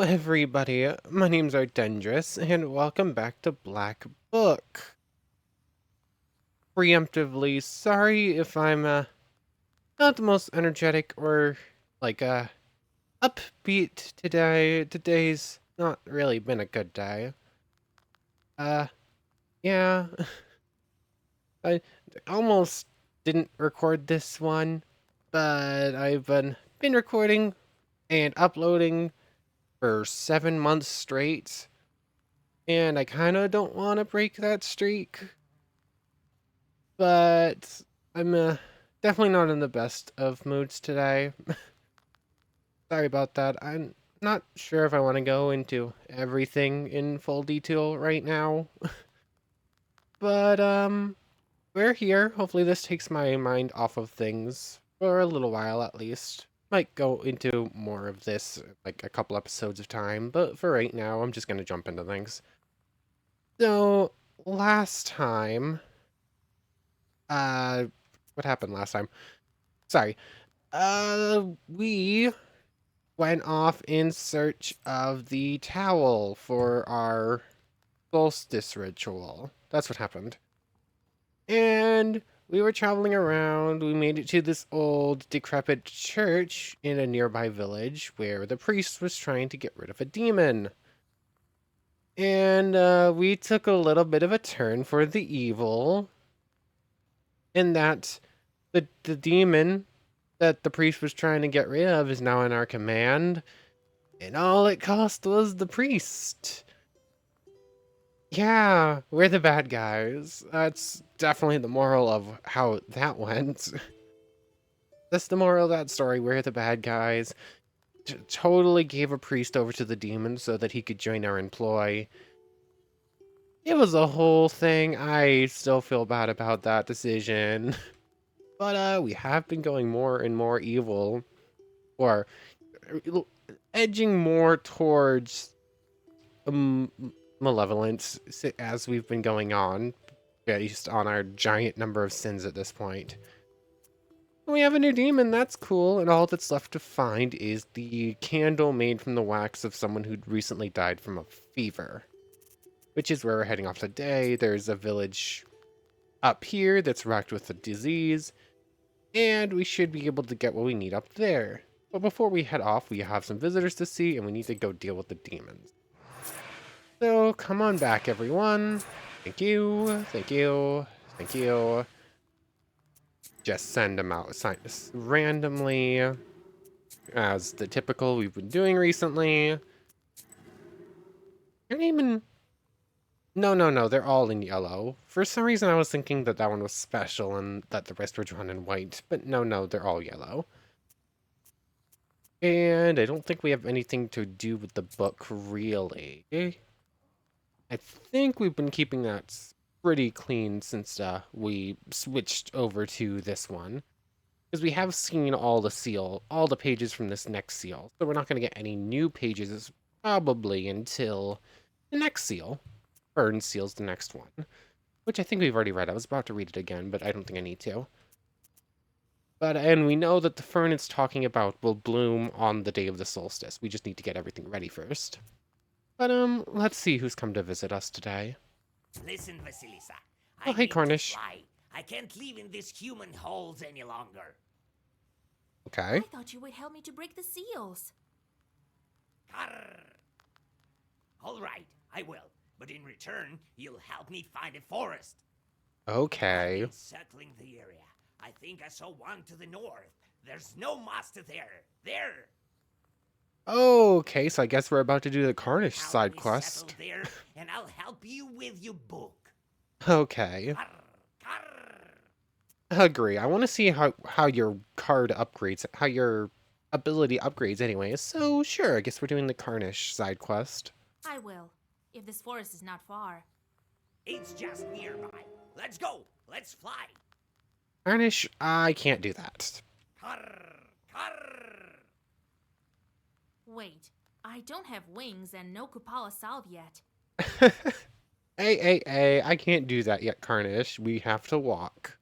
everybody, my name's Ardendris, and welcome back to Black Book. Preemptively, sorry if I'm, not the most energetic or, like, upbeat today. Today's not really been a good day. Uh, yeah, I almost didn't record this one, but I've been recording and uploading for 7 months straight. And I kind of don't want to break that streak, but I'm definitely not in the best of moods today. Sorry about that. I'm not sure if I want to go into everything in full detail right now, but we're here. Hopefully this takes my mind off of things for a little while at least. Might go into more of this like a couple episodes of time, but for right now, I'm just gonna jump into things. So last time, uh, what happened last time? Sorry. We went off in search of the towel for our solstice ritual. That's what happened. And we were traveling around. We made it to this old, decrepit church in a nearby village where the priest was trying to get rid of a demon. And we took a little bit of a turn for the evil, in that the demon that the priest was trying to get rid of is now in our command, and all it cost was the priest. Yeah, we're the bad guys. That's definitely the moral of how that went. That's the moral of that story. We're the bad guys. Totally gave a priest over to the demons so that he could join our employ. It was a whole thing. I still feel bad about that decision. But we have been going more and more evil, or edging more towards malevolence as we've been going on, based on our giant number of sins at this point. We have a new demon, that's cool, and all that's left to find is the candle made from the wax of someone who'd recently died from a fever, which is where we're heading off today. There's a village up here that's racked with a disease, and we should be able to get what we need up there. But before we head off, we have some visitors to see, and we need to go deal with the demons. So, come on back, everyone. Thank you, thank you, thank you. Just send them out randomly, as the typical we've been doing recently. Your name in... No, they're all in yellow. For some reason, I was thinking that that one was special and that the rest were drawn in white, but no, they're all yellow. And I don't think we have anything to do with the book, really. I think we've been keeping that pretty clean since we switched over to this one. Because we have seen all the pages from this next seal. So we're not going to get any new pages probably until the next seal. Fern seal's the next one. Which I think we've already read. I was about to read it again, but I don't think I need to. And we know that the fern it's talking about will bloom on the day of the solstice. We just need to get everything ready first. But, let's see who's come to visit us today. Listen, Vasilisa. Oh, hey, Cornish. I can't live in these human holes any longer. Okay. I thought you would help me to break the seals. Carr. All right, I will. But in return, you'll help me find a forest. Okay. I've been circling the area. I think I saw one to the north. There's no master there. There. Okay, so I guess we're about to do the Cornish Help side me quest. settle there, and I'll help you with your book. Okay. Carr, carr. Agree. I want to see how your card upgrades, how your ability upgrades anyways. So sure, I guess we're doing the Cornish side quest. I will, if this forest is not far. It's just nearby. Let's go. Let's fly. Cornish, I can't do that. Carr, carr. Wait, I don't have wings and no Kupala salve yet. Hey, I can't do that yet, Cornish. We have to walk.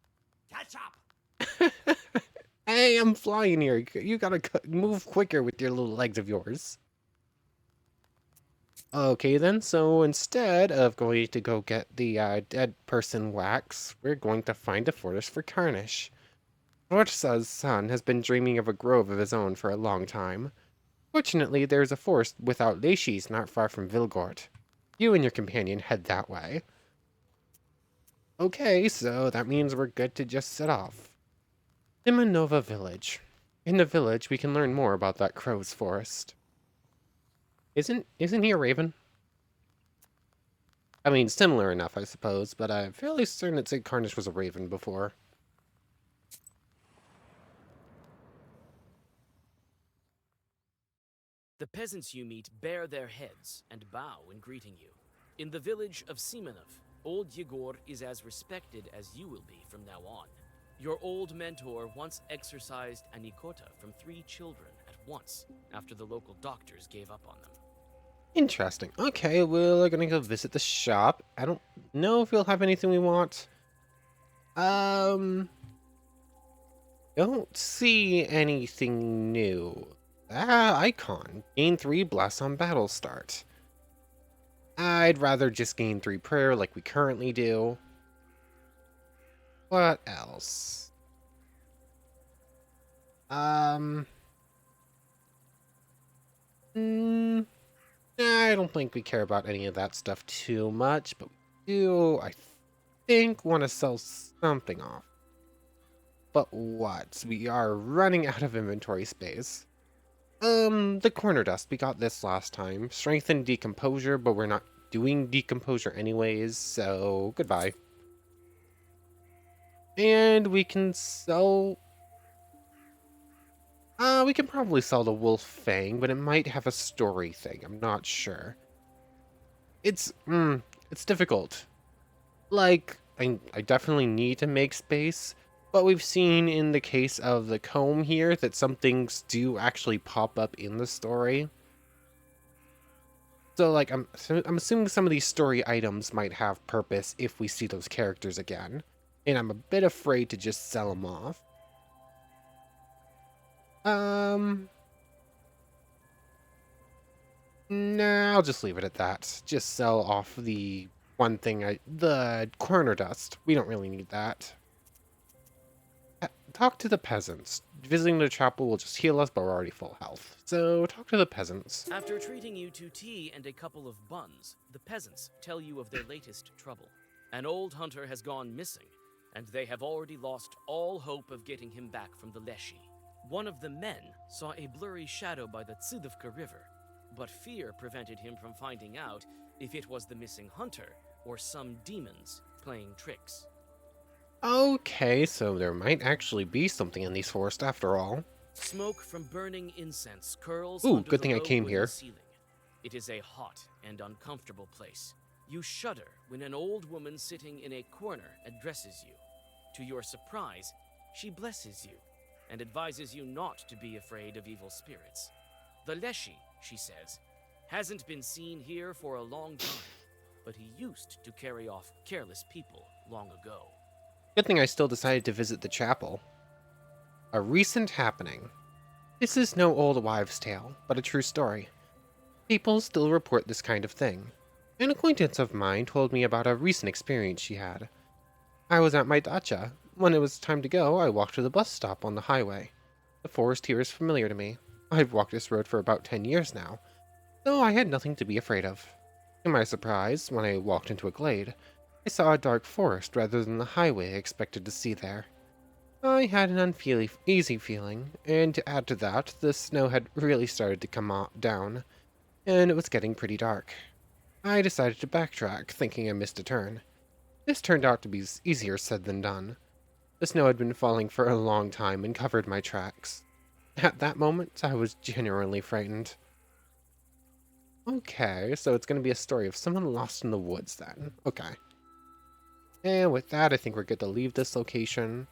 Catch up. Hey, I'm flying here. You gotta move quicker with your little legs of yours. Okay then, so instead of going to go get the dead person wax, we're going to find a forest for Carnish. Mortesha's son has been dreaming of a grove of his own for a long time. Fortunately, there's a forest without Leishis not far from Vilgort. You and your companion head that way. Okay, so that means we're good to just set off. Simonova Village. In the village, we can learn more about that crow's forest. Isn't he a raven? I mean, similar enough, I suppose, but I'm fairly certain it said Carnish was a raven before. The peasants you meet bare their heads and bow in greeting you. In the village of Simonov, old Yegor is as respected as you will be from now on. Your old mentor once exorcised an ikota from 3 children at once after the local doctors gave up on them. Interesting. Okay, we're gonna go visit the shop. I don't know if we'll have anything we want. Um, don't see anything new. Icon. Gain 3 bless on battle start. I'd rather just gain 3 prayer like we currently do. What else? Um, mm, I don't think we care about any of that stuff too much, but we do, I think, want to sell something off. But what? We are running out of inventory space. The corner dust. We got this last time. Strengthen decomposure, but we're not doing decomposure anyways, so goodbye. And we can sell... we can probably sell the Wolf Fang, but it might have a story thing. I'm not sure. It's difficult. Like, I definitely need to make space, but we've seen in the case of the comb here that some things do actually pop up in the story. So, like, I'm assuming some of these story items might have purpose if we see those characters again, and I'm a bit afraid to just sell them off. Nah, I'll just leave it at that. Just sell off the one thing the corner dust. We don't really need that. Talk to the peasants. Visiting the chapel will just heal us, but we're already full health. So, talk to the peasants. After treating you to tea and a couple of buns, the peasants tell you of their latest trouble. An old hunter has gone missing, and they have already lost all hope of getting him back from the Leshy. One of the men saw a blurry shadow by the Tsudovka River, but fear prevented him from finding out if it was the missing hunter or some demons playing tricks. Okay, so there might actually be something in these forests after all. Smoke from burning incense curls Ooh, under good the thing I low came wooden here. ceiling. It is a hot and uncomfortable place. You shudder when an old woman sitting in a corner addresses you. To your surprise, she blesses you and advises you not to be afraid of evil spirits. The Leshy, she says, hasn't been seen here for a long time, but he used to carry off careless people long ago. Good thing I still decided to visit the chapel. A recent happening. This is no old wives' tale, but a true story. People still report this kind of thing. An acquaintance of mine told me about a recent experience she had. I was at my dacha. When it was time to go, I walked to the bus stop on the highway. The forest here is familiar to me. I've walked this road for about 10 years now, so I had nothing to be afraid of. To my surprise, when I walked into a glade, I saw a dark forest rather than the highway I expected to see there. I had an uneasy feeling, and to add to that, the snow had really started to come down, and it was getting pretty dark. I decided to backtrack, thinking I missed a turn. This turned out to be easier said than done. The snow had been falling for a long time and covered my tracks. At that moment, I was genuinely frightened. Okay, so it's going to be a story of someone lost in the woods then. Okay. And with that, I think we're good to leave this location.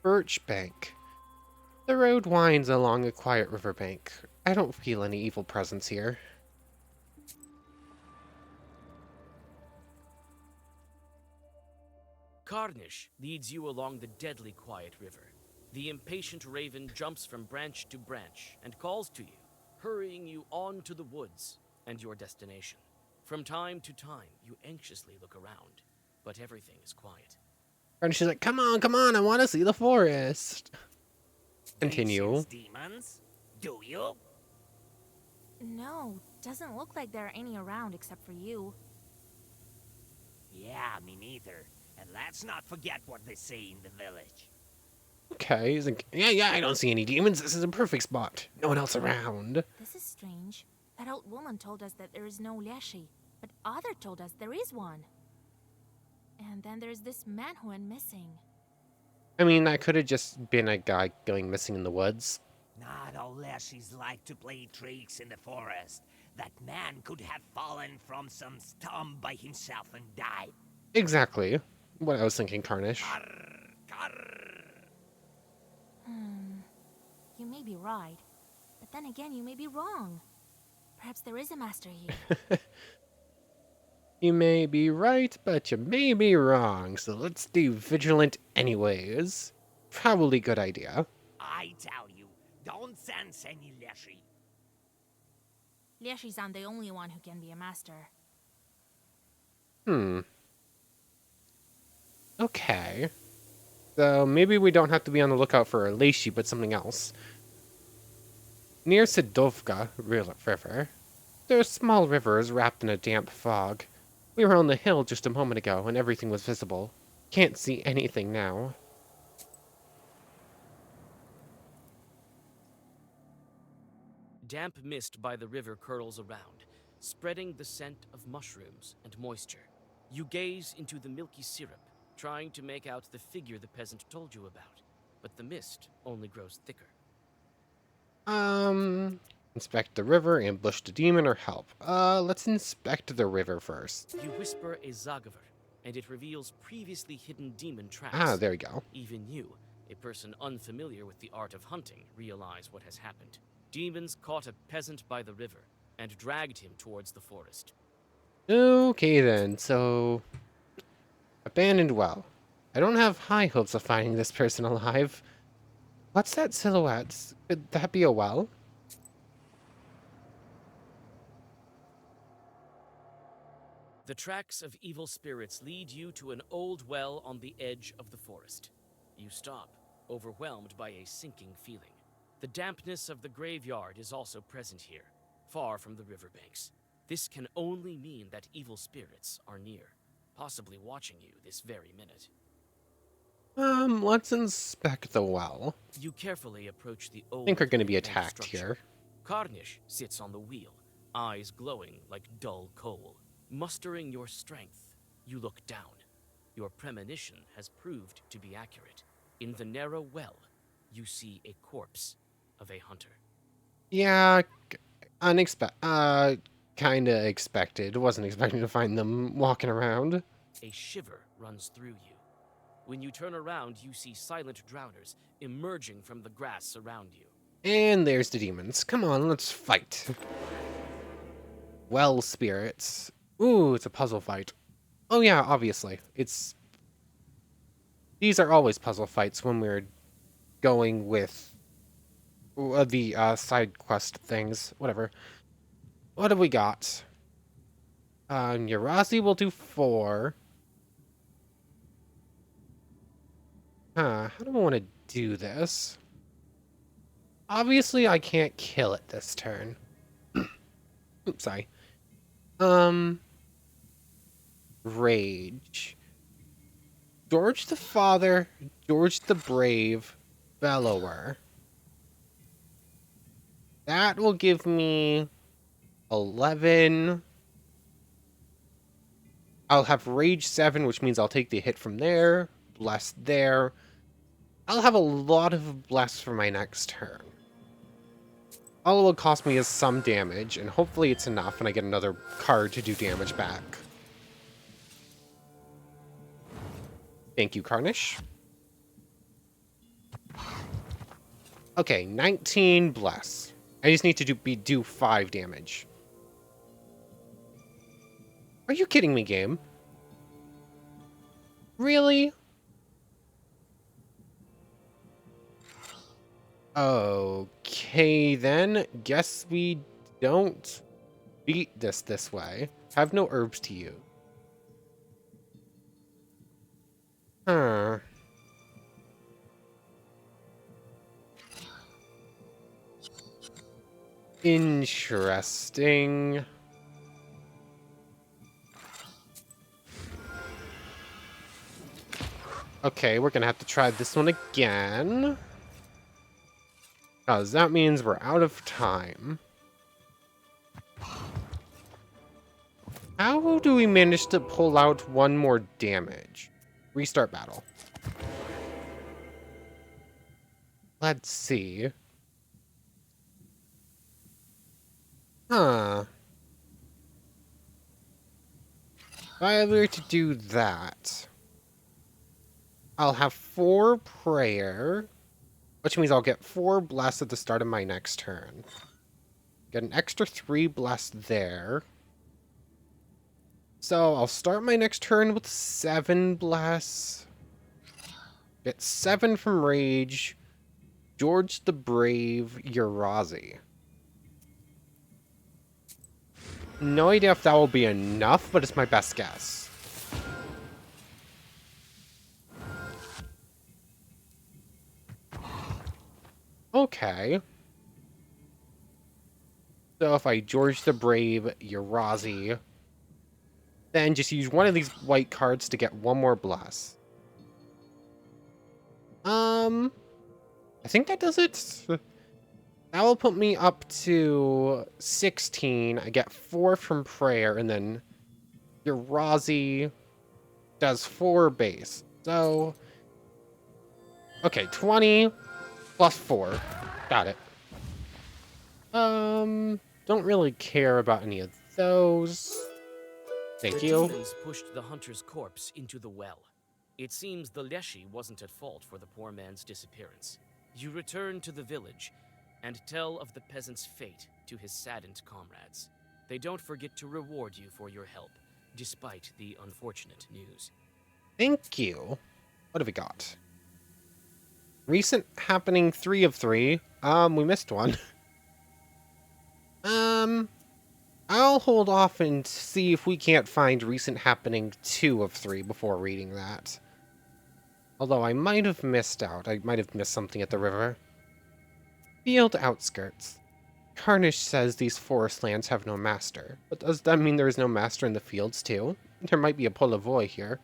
Birch Bank. The road winds along a quiet riverbank. I don't feel any evil presence here. Carnish leads you along the deadly quiet river. The impatient raven jumps from branch to branch and calls to you, hurrying you on to the woods. and your destination. From time to time, you anxiously look around, but everything is quiet. And she's like, come on, I want to see the forest. Continue. Gracious demons? Do you? No, doesn't look like there are any around except for you. Yeah, me neither. And let's not forget what they say in the village. Okay, he's like, yeah, I don't see any demons. This is a perfect spot. No one else around. This is strange. That old woman told us that there is no Leshi, but Other told us there is one. And then there's this man who went missing. I mean, that could have just been a guy going missing in the woods. Not all Leshies like to play tricks in the forest. That man could have fallen from some stump by himself and died. Exactly what I was thinking, Carnish. Carr, carr. You may be right, but then again, you may be wrong. Perhaps there is a master here. You may be right, but you may be wrong, so let's do vigilant anyways. Probably good idea. I tell you, don't sense any Leshi. Leshi's not the only one who can be a master. Okay. So maybe we don't have to be on the lookout for a Leishi, but something else. Near Sidovka River, there's small rivers wrapped in a damp fog. We were on the hill just a moment ago, and everything was visible. Can't see anything now. Damp mist by the river curls around, spreading the scent of mushrooms and moisture. You gaze into the milky syrup, trying to make out the figure the peasant told you about, but the mist only grows thicker. Inspect the river, ambush the demon, or help. Let's inspect the river first. You whisper a Zagaver, and it reveals previously hidden demon tracks. Ah, there we go. Even you, a person unfamiliar with the art of hunting, realize what has happened. Demons caught a peasant by the river and dragged him towards the forest. Okay then, so... Abandoned well. I don't have high hopes of finding this person alive. What's that silhouette? Could that be a well? The tracks of evil spirits lead you to an old well on the edge of the forest. You stop, overwhelmed by a sinking feeling. The dampness of the graveyard is also present here, far from the riverbanks. This can only mean that evil spirits are near, possibly watching you this very minute. Let's inspect the well. You carefully approach the old I think we're gonna be red attacked structure. here. Karnish sits on the wheel, eyes glowing like dull coal. Mustering your strength, you look down. Your premonition has proved to be accurate. In the narrow well, you see a corpse of a hunter. Yeah, kinda expected. Wasn't expecting to find them walking around. A shiver runs through you. When you turn around, you see silent drowners emerging from the grass around you. And there's the demons. Come on, let's fight. Well, spirits. Ooh, it's a puzzle fight. Oh yeah, obviously. These are always puzzle fights when we're going with the side quest things. Whatever. What have we got? Yarazi will do 4. How do I want to do this? Obviously, I can't kill it this turn. Oops, sorry. Rage. George the Father, George the Brave, Bellower. That will give me 11. I'll have Rage 7, which means I'll take the hit from there. Bless there. I'll have a lot of Bless for my next turn. All it will cost me is some damage, and hopefully it's enough and I get another card to do damage back. Thank you, Carnish. Okay, 19 Bless. I just need to do 5 damage. Are you kidding me, game? Really? Okay, then. Guess we don't. beat this way. Have no herbs to use. Huh. Interesting. Okay, we're gonna have to try this one again. Because that means we're out of time. How do we manage to pull out one more damage? Restart battle. Let's see. Huh. If I were to do that, I'll have 4 prayer, which means I'll get 4 bless at the start of my next turn. Get an extra 3 bless there. So I'll start my next turn with 7 bless. Get 7 from rage. George the Brave, Urazi. No idea if that will be enough, but it's my best guess. Okay. So if I George the Brave, Urazi, then just use one of these white cards to get 1 more bless. I think that does it. That will put me up to 16. I get 4 from prayer, and then Urazi does 4 base. So, okay, 20 plus 4. Got it. Don't really care about any of those. Thank The you. demons pushed the hunter's corpse into the well. It seems the Leshy wasn't at fault for the poor man's disappearance. You return to the village and tell of the peasant's fate to his saddened comrades. They don't forget to reward you for your help, despite the unfortunate news. Thank you. What have we got? Recent happening 3 of 3. We missed one. I'll hold off and see if we can't find recent happening 2 of 3 before reading that. Although I might have missed out. I might have missed something at the river. Field outskirts. Carnish says these forest lands have no master. But does that mean there is no master in the fields too? There might be a Polavoy here.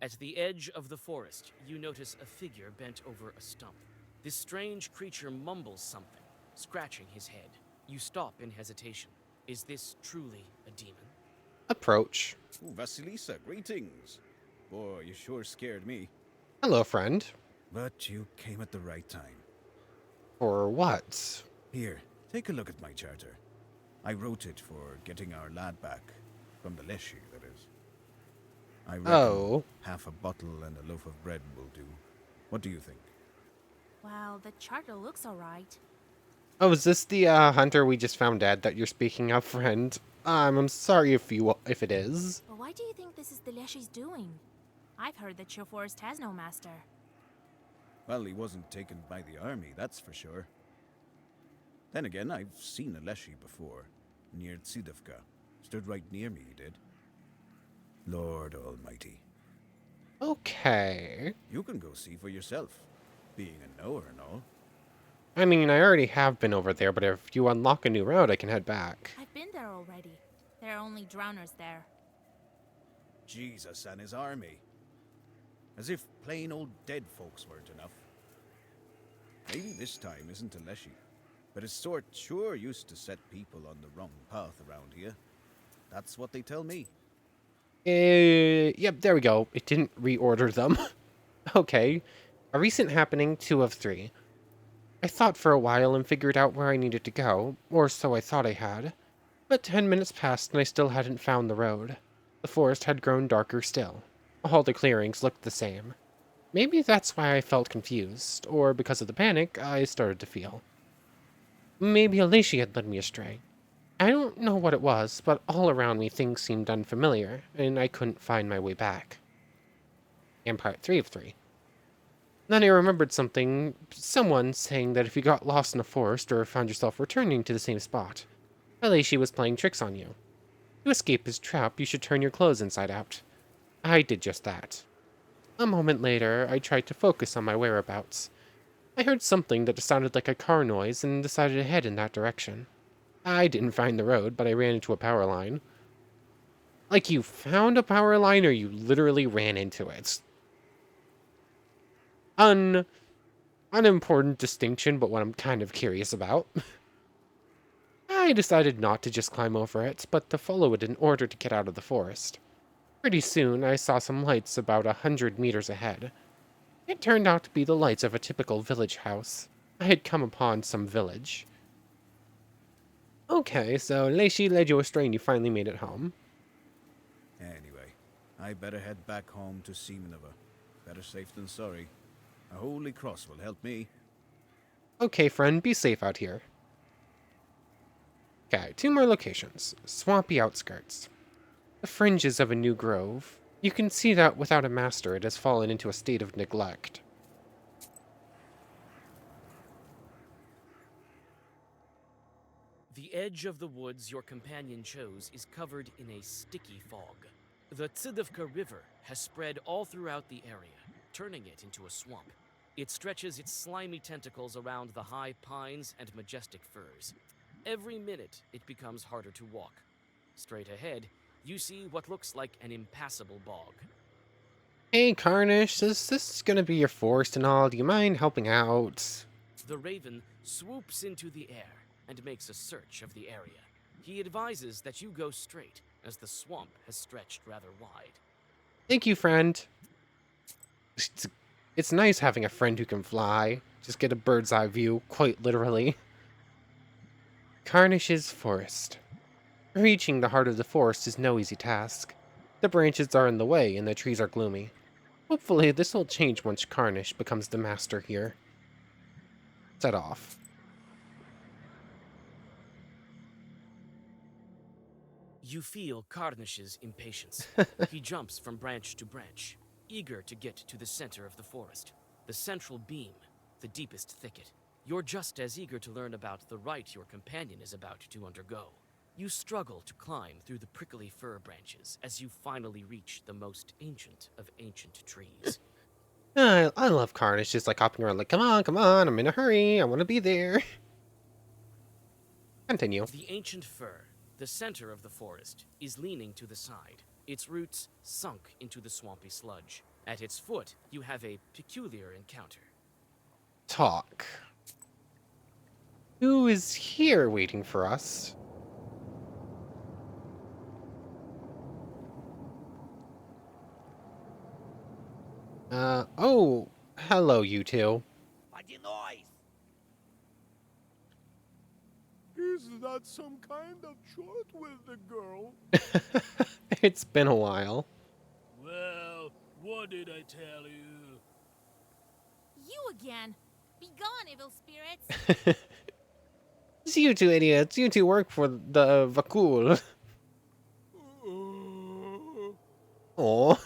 At the edge of the forest, you notice a figure bent over a stump. This strange creature mumbles something, scratching his head. You stop in hesitation. Is this truly a demon? Approach. Ooh, Vasilisa, greetings. Boy, you sure scared me. Hello, friend. But you came at the right time. For what? Here, take a look at my charter. I wrote it for getting our lad back. From the Leshy, that is. I reckon half a bottle and a loaf of bread will do. What do you think? Well, the charter looks alright. Oh, is this the hunter we just found dead that you're speaking of, friend? I'm sorry if it is. But why do you think this is the Leshy's doing? I've heard that your forest has no master. Well, he wasn't taken by the army, that's for sure. Then again, I've seen a Leshy before, near Tsidovka. Stood right near me, he did. Lord Almighty. Okay. You can go see for yourself, being a knower and all. I mean, I already have been over there, but if you unlock a new road, I can head back. I've been there already. There are only drowners there. Jesus and his army. As if plain old dead folks weren't enough. Maybe this time isn't a Leshy, but his sort sure used to set people on the wrong path around here. That's what they tell me. Yep, there we go. It didn't reorder them. Okay. A recent happening, 2 of 3. I thought for a while and figured out where I needed to go, or so I thought I had. But 10 minutes passed and I still hadn't found the road. The forest had grown darker still. All the clearings looked the same. Maybe that's why I felt confused, or because of the panic I started to feel. Maybe Alicia had led me astray. I don't know what it was, but all around me things seemed unfamiliar, and I couldn't find my way back. And part 3 of 3. Then I remembered someone saying that if you got lost in a forest or found yourself returning to the same spot, She was playing tricks on you. To escape his trap, you should turn your clothes inside out. I did just that. A moment later, I tried to focus on my whereabouts. I heard something that sounded like a car noise and decided to head in that direction. I didn't find the road, but I ran into a power line. Like, you found a power line or you literally ran into it? Un Unimportant distinction, but what I'm kind of curious about. I decided not to just climb over it, but to follow it in order to get out of the forest. Pretty soon, I saw some lights about 100 meters ahead. It turned out to be the lights of a typical village house. I had come upon some village. Okay, so Leishi led you astray and you finally made it home. Anyway, I better head back home to Semenova. Better safe than sorry. A holy cross will help me. Okay, friend, be safe out here. Okay, 2 more locations. Swampy outskirts. The fringes of a new grove. You can see that without a master, it has fallen into a state of neglect. The edge of the woods your companion chose is covered in a sticky fog. The Tsidovka River has spread all throughout the area, turning it into a swamp. It stretches its slimy tentacles around the high pines and majestic firs. Every minute, it becomes harder to walk. Straight ahead, you see what looks like an impassable bog. Hey, Carnish, this is gonna be your forest and all. Do you mind helping out? The raven swoops into the air and makes a search of the area. He advises that you go straight, as the swamp has stretched rather wide. Thank you, friend. It's nice having a friend who can fly. Just get a bird's eye view, quite literally. Carnish's forest. Reaching the heart of the forest is no easy task. The branches are in the way and the trees are gloomy. Hopefully, this will change once Carnish becomes the master here. Set off. You feel Karnish's impatience. He jumps from branch to branch, eager to get to the center of the forest. The central beam, the deepest thicket. You're just as eager to learn about the rite your companion is about to undergo. You struggle to climb through the prickly fir branches as you finally reach the most ancient of ancient trees. I love Carnish just like hopping around like, come on, I'm in a hurry, I want to be there. Continue. The ancient fir, the center of the forest, is leaning to the side, its roots sunk into the swampy sludge. At its foot, you have a peculiar encounter. Talk. Who is here waiting for us? Oh, hello, you two. What the noise? Is that some kind of short with the girl? It's been a while. Well, what did I tell you? You again! Be gone, evil spirits! It's you two idiots. You two work for the Vakul. Oh.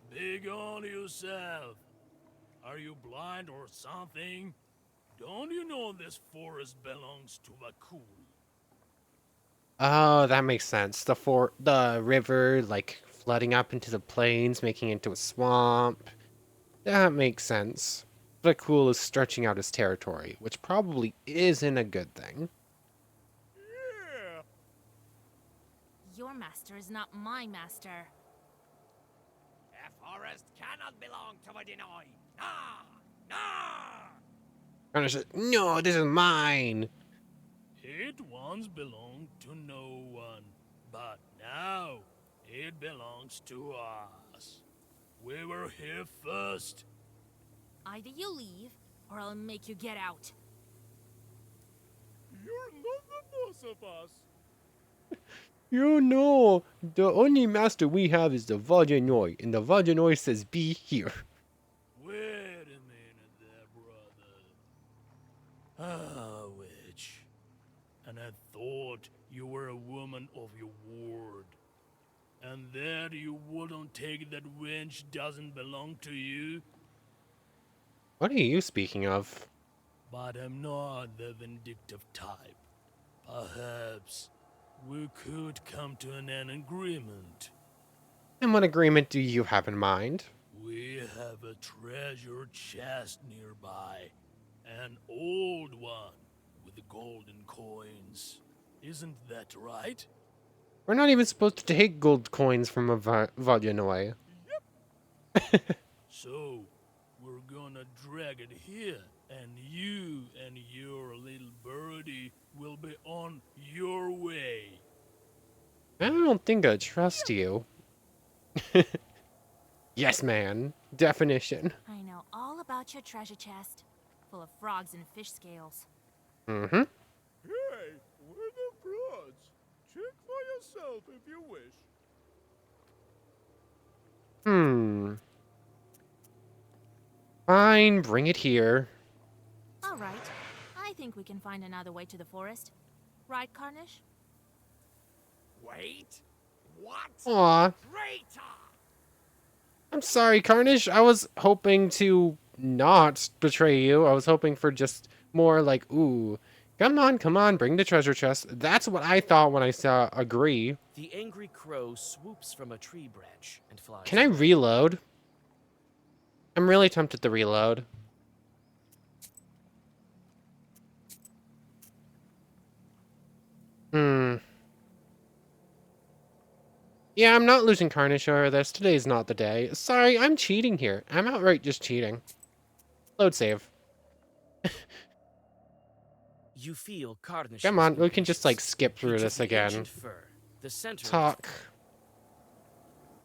Big on yourself. Are you blind or something? Don't you know this forest belongs to Vakul? Oh, that makes sense. The river, like, flooding up into the plains, making it into a swamp. That makes sense. Vakul is stretching out his territory, which probably isn't a good thing. Yeah. Your master is not my master. A forest cannot belong to a Denoy. Nah! Nah! And I said, no, this is mine. It once belonged to no one, but now it belongs to us. We were here first. Either you leave, or I'll make you get out. You're not the boss of us. You know, the only master we have is the Vajanoi, and the Vajanoi says be here. Wait a minute there, brother. Ah, witch. And I thought you were a woman of your word. And that you wouldn't take that wench doesn't belong to you? What are you speaking of? But I'm not the vindictive type. Perhaps we could come to an agreement. And what agreement do you have in mind? We have a treasure chest nearby. An old one with golden coins. Isn't that right? We're not even supposed to take gold coins from a Vodyanoi. So, we're gonna drag it here, and you and your little birdie will be on your way. I don't think I trust you. Yes, man. Definition. I know all about your treasure chest, full of frogs and fish scales. Mm-hmm. Hey, we're the frauds. Check for yourself if you wish. Hmm. Fine, bring it here. All right. I think we can find another way to the forest. Right, Carnish? Wait? What? Aw, Traitor! I'm sorry, Carnage. I was hoping to not betray you. I was hoping for just more like, ooh, come on, bring the treasure chest. That's what I thought when I saw agree. The angry crow swoops from a tree branch and flies. Can I reload? I'm really tempted to reload. Hmm. Yeah, I'm not losing Carnage over this. Today's not the day. Sorry, I'm cheating here. I'm outright just cheating. Load save. You feel Carnish's Come on, we can just, like, impatience. skip through He took this the again. ancient fur, the center of Talk.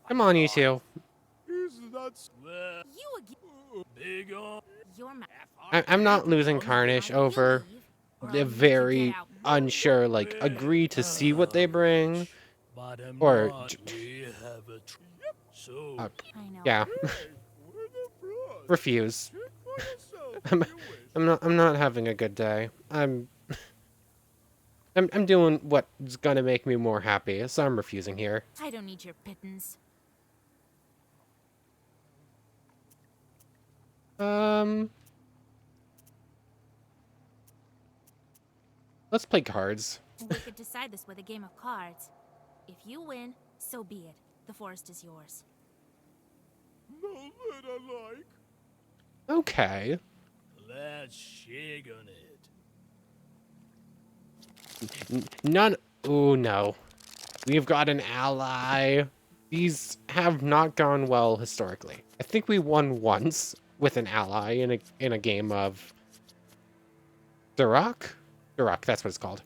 Come on, you two. Is that swear? You again? Big on? Your mouth. I'm not losing Carnage over the very unsure, like, agree to see what they bring. But I'm Or not. We have a so Uh, I know. yeah, hey, we're the frauds. refuse. Check for yourself I'm, if you wish. I'm not having a good day. I'm doing what's gonna make me more happy, so I'm refusing here. I don't need your pittance. Let's play cards. We could decide this with a game of cards. If you win, so be it. The forest is yours. No that I like. Okay. Let's shake on it. None. Oh no. We've got an ally. These have not gone well historically. I think we won once with an ally in a game of Duroc? Duroc, that's what it's called.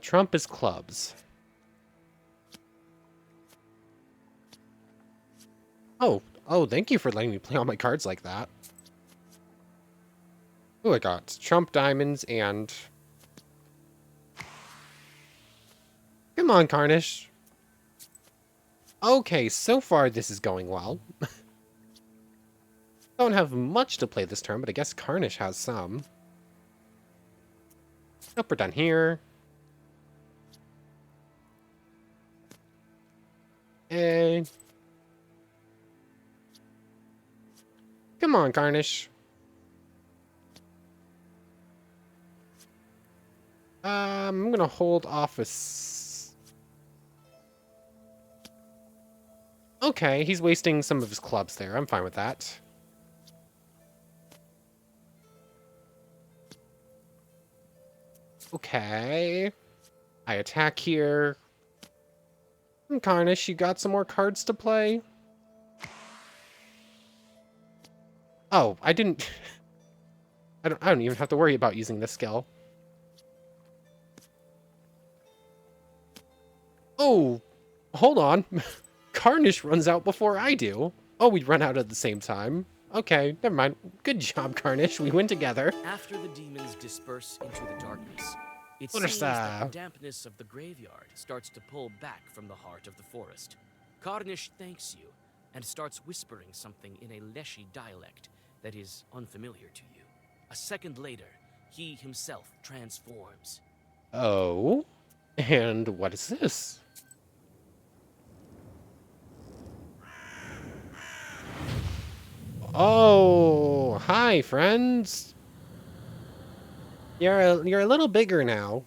Trump is clubs. Oh, thank you for letting me play all my cards like that. Oh, I got Trump diamonds and... Come on, Carnish. Okay, so far this is going well. Don't have much to play this turn, but I guess Carnish has some. Nope, we're done here. And... Come on, Carnish. I'm gonna hold off a... Okay, he's wasting some of his clubs there. I'm fine with that. Okay. I attack here. Carnish, you got some more cards to play? Oh, I didn't... I don't even have to worry about using this skill. Oh, hold on. Carnish runs out before I do. Oh, we run out at the same time. Okay, never mind. Good job, Carnish. We win together. After the demons disperse into the darkness, it Morteshka. seems that the dampness of the graveyard starts to pull back from the heart of the forest. Karnish thanks you and starts whispering something in a Leshy dialect that is unfamiliar to you. A second later, he himself transforms. Oh? And what is this? Oh, hi, friends. You're a little bigger now.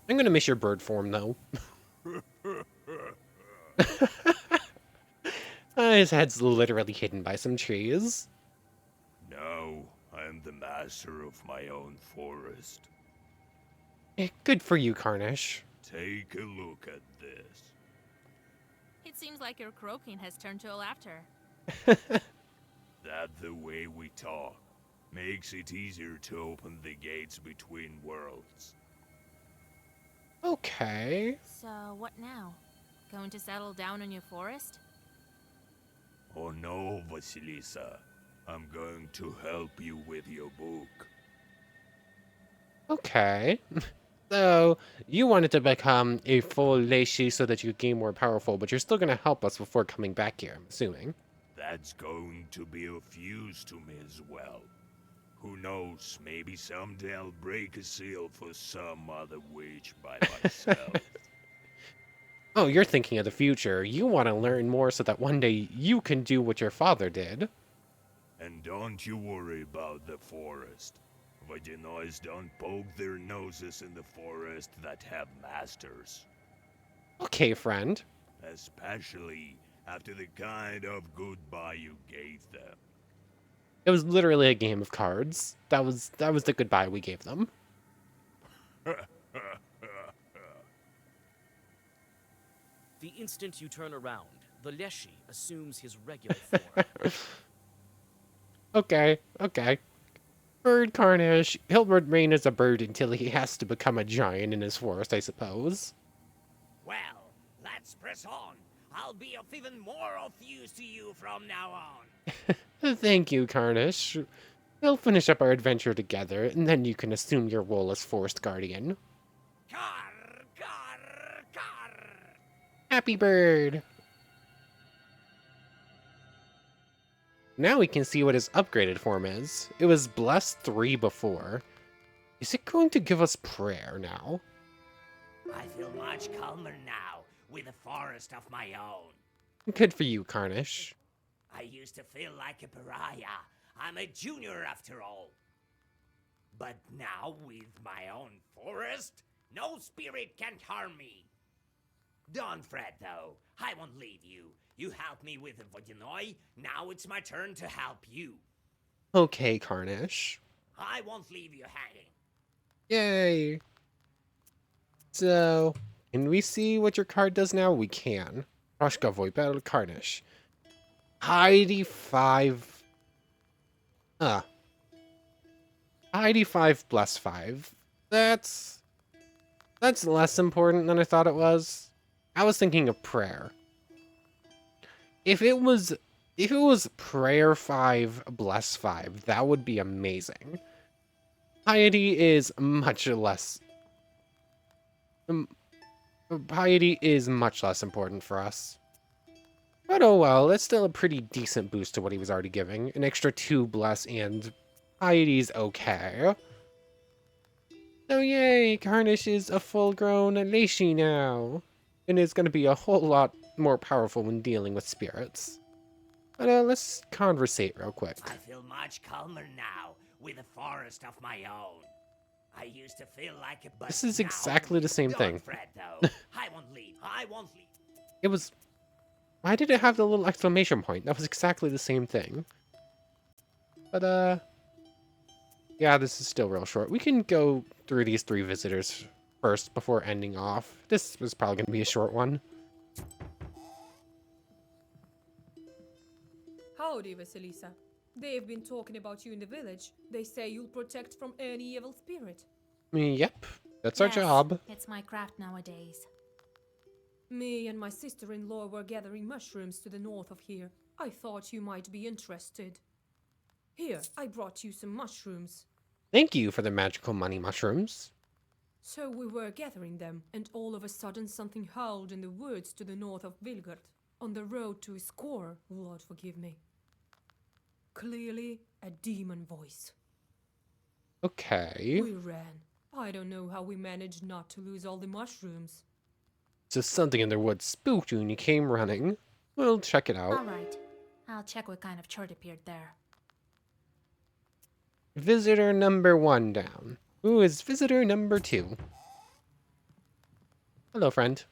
I'm gonna miss your bird form, though. His head's literally hidden by some trees. Now I am the master of my own forest. Good for you, Carnish. Take a look at this. It seems like your croaking has turned to a laughter. That the way we talk makes it easier to open the gates between worlds. Okay. So, what now? Going to settle down in your forest? Oh no, Vasilisa. I'm going to help you with your book. Okay. So, you wanted to become a full Leishi so that you gain more powerful, but you're still gonna help us before coming back here, I'm assuming. That's going to be of use to me as well. Who knows, maybe someday I'll break a seal for some other witch by myself. Oh, you're thinking of the future. You want to learn more so that one day you can do what your father did. And don't you worry about the forest. Vaginoids don't poke their noses in the forest that have masters. Okay, friend. Especially after the kind of goodbye you gave them. It was literally a game of cards. That was the goodbye we gave them. The instant you turn around, the Leshy assumes his regular form. Okay. Bird Carnish. He'll remain as a bird until he has to become a giant in his forest, I suppose. Well, let's press on. I'll be of even more of use to you from now on. Thank you, Carnish. We'll finish up our adventure together, and then you can assume your role as Forest Guardian. Car, car, car. Happy bird! Now we can see what his upgraded form is. It was Blessed 3 before. Is it going to give us Prayer now? I feel much calmer now with a forest of my own. Good for you, Carnish. I used to feel like a pariah. I'm a junior after all. But now, with my own forest, no spirit can harm me. Don't fret, though. I won't leave you. You helped me with the Vodinoi. Now it's my turn to help you. Okay, Carnish. I won't leave you hanging. Yay! So, can we see what your card does now? We can. Morteshka Voipel Carnish. Heidi 5. Heidi 5 plus 5. That's less important than I thought it was. I was thinking of prayer. If it was prayer 5 bless 5, that would be amazing. Piety is much less piety is much less important for us. But oh well, that's still a pretty decent boost to what he was already giving. An extra 2 bless and piety's okay. So yay, Carnish is a full-grown Leishi now. And is going to be a whole lot more powerful when dealing with spirits. But let's conversate real quick. I feel much calmer now with a forest of my own. I used to feel like a but This is now, exactly the same thing. Don't fret, though. I won't leave. I won't leave. It was... Why did it have the little exclamation point? That was exactly the same thing. But, yeah, this is still real short. We can go through these 3 visitors first before ending off. This was probably going to be a short one. Howdy, Vasilisa. They've been talking about you in the village. They say you'll protect from any evil spirit. Yep, that's our Yes, job. It's my craft nowadays. Me and my sister-in-law were gathering mushrooms to the north of here. I thought you might be interested. Here, I brought you some mushrooms. Thank you for the magical money mushrooms. So we were gathering them, and all of a sudden something howled in the woods to the north of Vilgard, on the road to Iskor, Lord forgive me. Clearly, a demon voice. Okay. We ran. I don't know how we managed not to lose all the mushrooms. So something in the woods spooked you and you came running. We'll check it out. Alright, I'll check what kind of chart appeared there. visitor number 1 down. Who is visitor number 2? Hello, friend.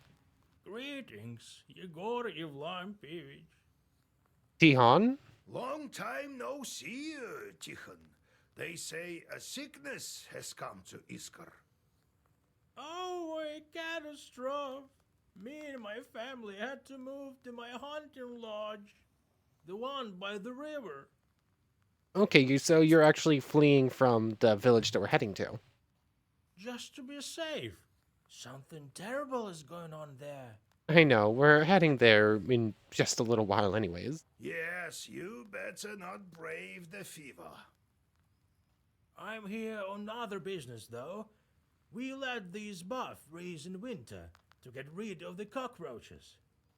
Greetings, Yegor Evlampevich. Tihan? Long time no see, Tikhon. They say a sickness has come to Iskar. Oh, a catastrophe. Me and my family had to move to my hunting lodge, the one by the river. Okay, so you're actually fleeing from the village that we're heading to. Just to be safe. Something terrible is going on there. I know, we're heading there in just a little while anyways. Yes, you better not brave the fever. I'm here on other business, though. We let these buff raise in winter to get rid of the cockroaches.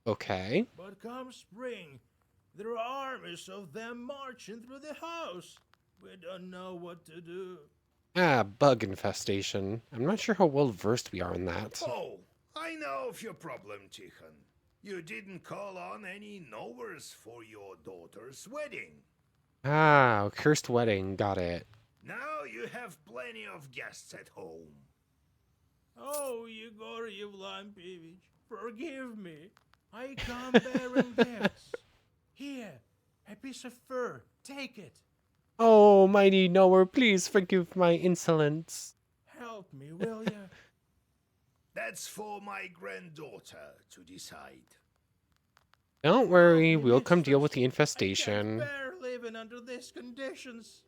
Okay. But come spring, there are armies of them marching through the house. We don't know what to do. Ah, bug infestation. I'm not sure how well versed we are in that. Oh, I know of your problem, Tikhon. You didn't call on any knowers for your daughter's wedding. Ah, cursed wedding, got it. Now you have plenty of guests at home. Oh, Yegor Evlampevich, forgive me. I come bearing gifts. Here, a piece of fur. Take it. Oh, mighty knower, please forgive my insolence. Help me, will you? That's for my granddaughter to decide. Don't worry, Oh, we'll come mistress, deal with the I infestation. can't bear living under these conditions.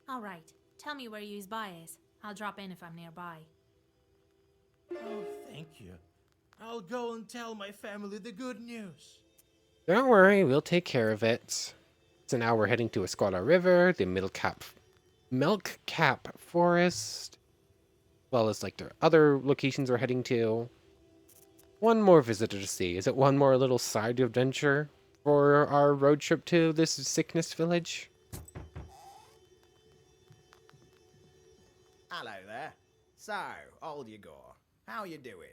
All right. Tell me where Yuzbai is. I'll drop in if I'm nearby. Oh, thank you. I'll go and tell my family the good news. Don't worry, we'll take care of it. So now we're heading to Escola River, the Milk Cap Forest, as well as like the other locations we're heading to. One more visitor to see. Is it one more little side adventure for our road trip to this sickness village? Hello there. So, old Yegor, how you doing?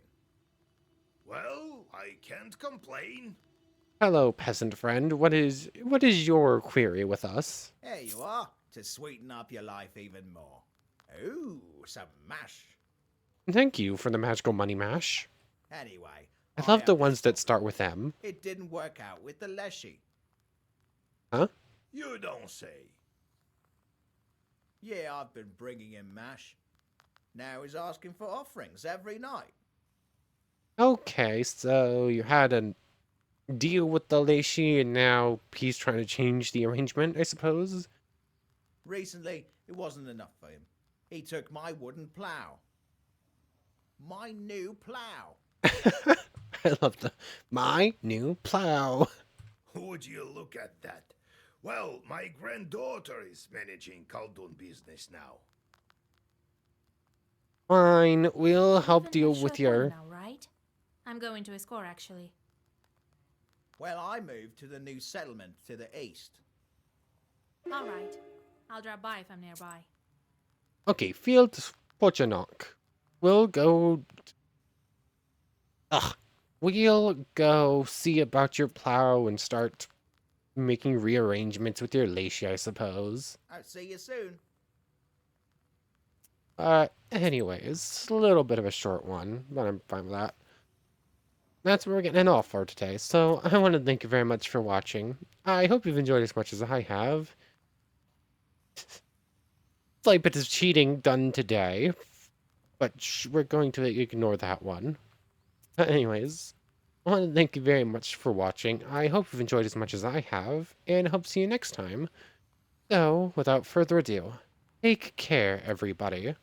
Well, I can't complain. Hello, peasant friend. What is your query with us? Here you are, to sweeten up your life even more. Ooh, some mash. Thank you for the magical money mash. Anyway, I love the have ones this that start with M. It didn't work out with the Leshy. Huh? You don't say. Yeah, I've been bringing him mash. Now he's asking for offerings every night. Okay, so you had a deal with the Leishi and now he's trying to change the arrangement, I suppose? Recently, it wasn't enough for him. He took my wooden plough. My new plough. I love my new plow. Would you look at that? Well, my granddaughter is managing Khaldun business now. Fine, we'll help Even deal with with short your... now, right? I'm going to a score, actually. Well, I moved to the new settlement to the east. All right. I'll drop by if I'm nearby. Okay, Field Pochanok. We'll go... We'll go see about your plow and start making rearrangements with your Leishi, I suppose. I'll see you soon. Anyways, a little bit of a short one, but I'm fine with that. That's where we're getting it all for today, so I want to thank you very much for watching. I hope you've enjoyed as much as I have. Slight bit of cheating done today, but we're going to ignore that one. Anyways, I want to thank you very much for watching. I hope you've enjoyed as much as I have, and hope to see you next time. So, without further ado, take care, everybody.